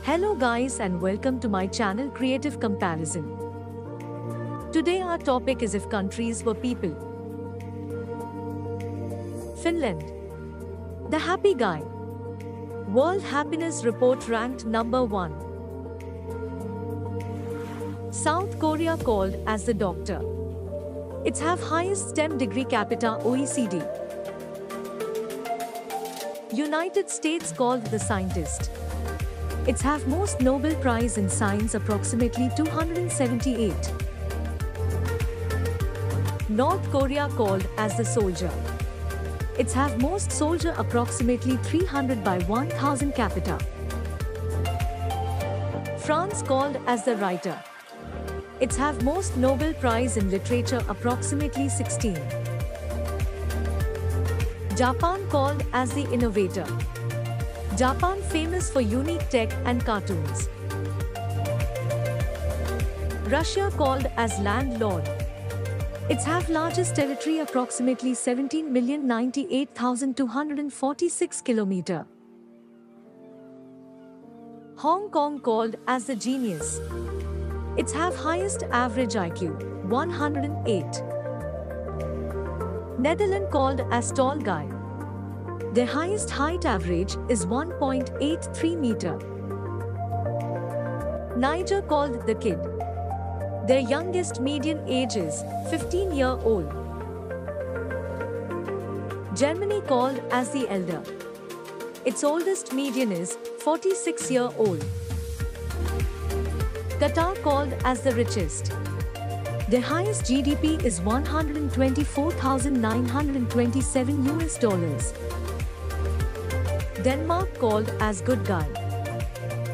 Hello guys and welcome to my channel Creative Comparison. Today our topic is if countries were people. Finland. The happy guy. World Happiness Report ranked number 1. South Korea called as the doctor. It's have highest STEM degree capita OECD. United States called the scientist. It's have most Nobel Prize in Science approximately 278. North Korea called as the soldier. It's have most soldier approximately 300 by 1000 capita. France called as the writer. It's have most Nobel Prize in Literature approximately 16. Japan called as the innovator. Japan famous for unique tech and cartoons. Russia called as landlord. It's have largest territory approximately 17,098,246 km. Hong Kong called as the genius. It's have highest average IQ, 108. Netherlands called as tall guy. Their highest height average is 1.83 meter. Niger called the kid. Their youngest median age is 15-year-old. Germany called as the elder. Its oldest median is 46-year-old. Qatar called as the richest. Their highest GDP is $124,927 US. Denmark called as good guy.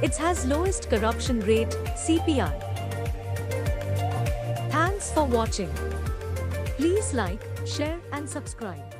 It has lowest corruption rate, CPI. Thanks for watching. Please like, share and subscribe.